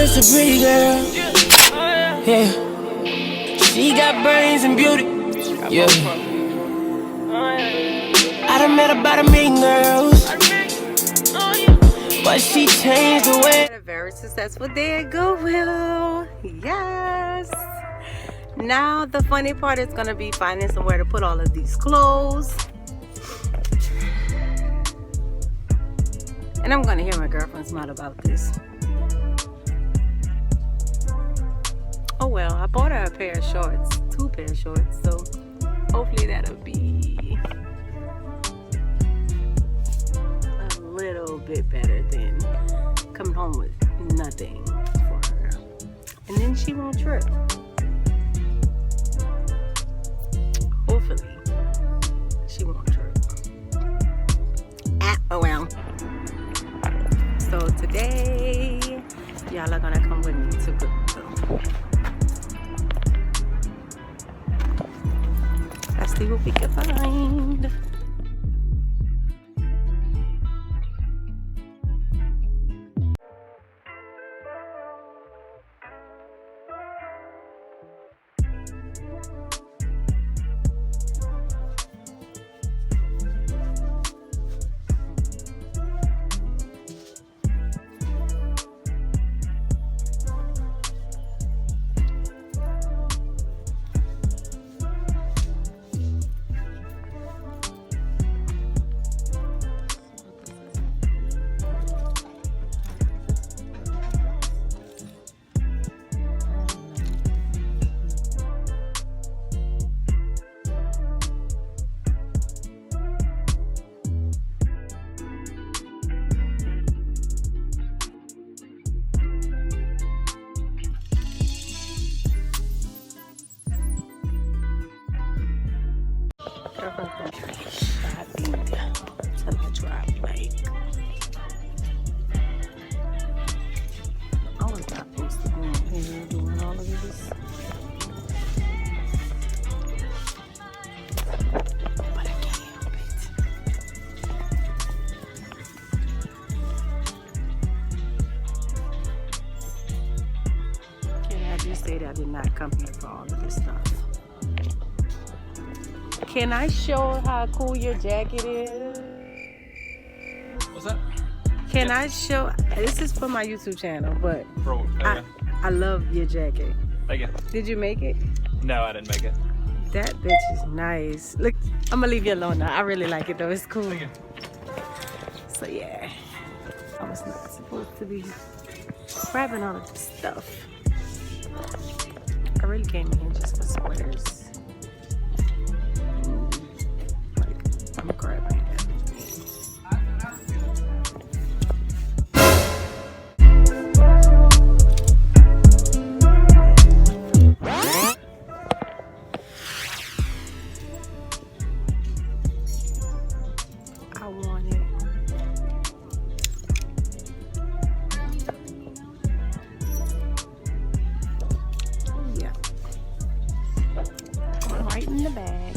just a pretty girl. Yeah. She got brains and beauty. Yeah. I done met about 1 million girls, but she changed the way. Had a very successful day at Goodwill. Yes. Now the funny part is gonna be finding somewhere to put all of these clothes. And I'm gonna hear my girlfriend smile about this. Oh well, I bought her a pair of shorts, 2 pair of shorts, so hopefully that'll be a little bit better than coming home with nothing for her. And then she won't trip. Hopefully she won't trip. Oh well. So today, y'all are gonna come with me to Goodwill. Let's see what we can find. I did not come here for all of this stuff. Can I show how cool your jacket is? What's that? Can I show? This is for my YouTube channel, but Bro, I love your jacket. Thank you. Did you make it? No, I didn't make it. That bitch is nice. Look, I'm gonna leave you alone now. I really like it though. It's cool. Thank you. So yeah, I was not supposed to be grabbing all of this stuff. I really came in here just for sweaters. Like, I'm grabbing everything. I want it. Right in the bag.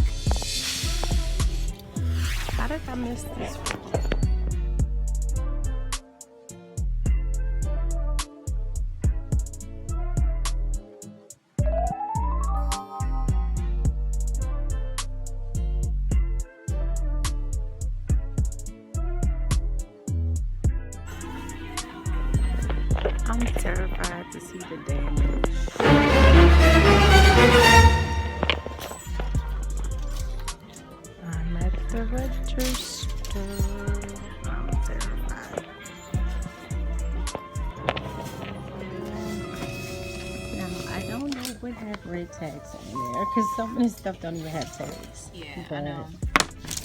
How did I miss this one? I'm terrified to see the damage. I'm at the register. I'm terrified. Now, I don't know what have red tags on there because some of this stuff don't even have tags. Yeah, but I know.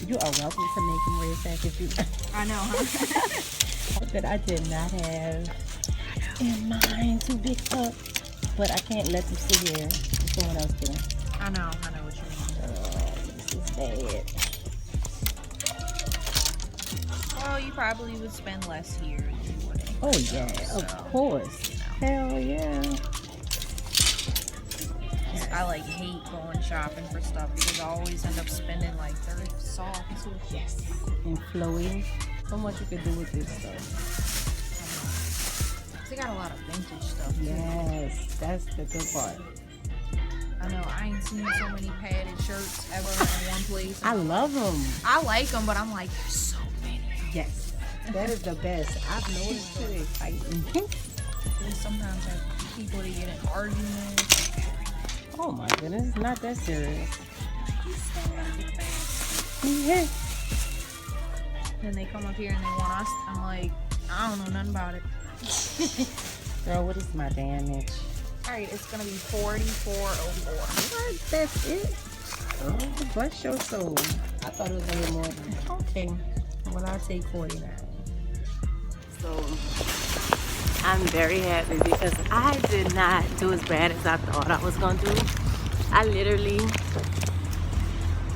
You are welcome to make them red tags if you I know, huh? that I did not have in mind to pick up, but I can't let them sit here if someone else can. I know what you mean. This is bad. Well, you probably would spend less here than you would. Oh yeah, of course. Hell yeah. I like hate going shopping for stuff because I always end up spending like thrift soft too. Yes. And flowy. So much you can do with this stuff. So got a lot of vintage stuff too. Yes, that's the good part. I know, I ain't seen so many padded shirts ever in one place. I love them. I like them, but I'm like, there's so many. Yes, that is the best. I've noticed too, they fighting. They sometimes have people that get in arguments. Oh my goodness, it's not that serious. Yeah. Then they come up here and they want us. I'm like, I don't know nothing about it. Girl, what is my damage? Alright, it's gonna be 44.04. What? That's it? Oh, bless your soul. I thought it was a little more than that. Okay. Well, I'll take 49. So, I'm very happy because I did not do as bad as I thought I was going to do. I literally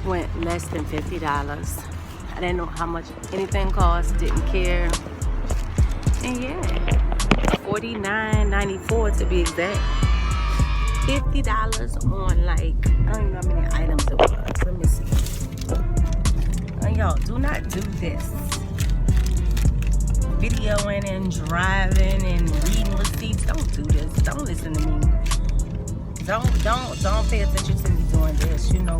went less than $50. I didn't know how much anything cost, didn't care. And yeah, $49.94 to be exact. $50 on like, I don't even know how many items it was. Let me see. And y'all, do not do this. Videoing and driving and reading receipts. Don't do this. Don't listen to me. Don't pay attention to me doing this. You know,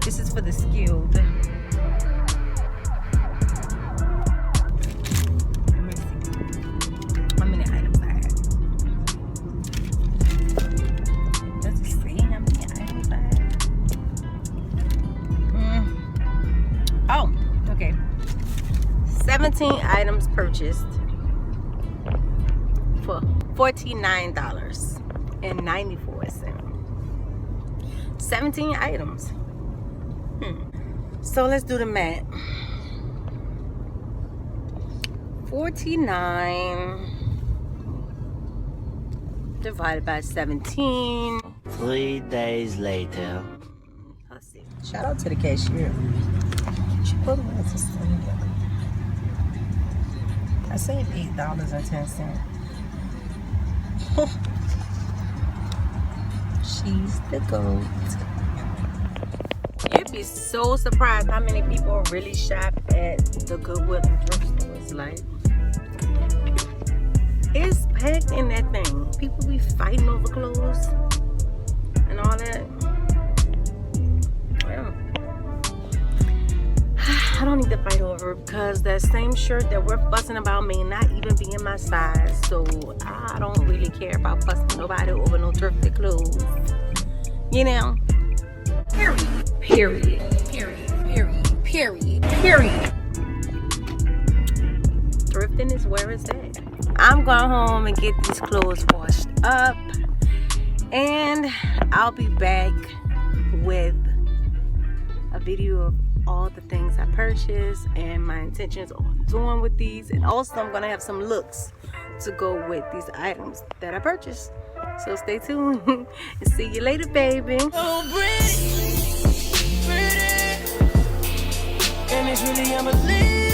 this is for the skilled. Let me see how many items I had. Does it say how many items I had? Oh, okay. 17 items purchased for $49.94. 17 items. So let's do the math. 49 divided by 17. 3 days later. Let's see. Shout out to the cashier. She put me into something. I saved $8.10. She's the GOAT. You'd be so surprised how many people really shop at the Goodwill and thrift stores. Like, it's packed in that thing. People be fighting over clothes and all that. Well, I don't need to fight over it because that same shirt that we're fussing about may not even be in my size. So I don't really care about fussing nobody over no thrifted clothes. You know? Period. Period. Period. Period. Period. Period. Thrifting is where it's at. I'm going home and get these clothes washed up. And I'll be back with a video of all the things I purchased and my intentions on doing with these, and also I'm gonna have some looks to go with these items that I purchased. So stay tuned and see you later, baby. So pretty, pretty, and it's really unbelievable.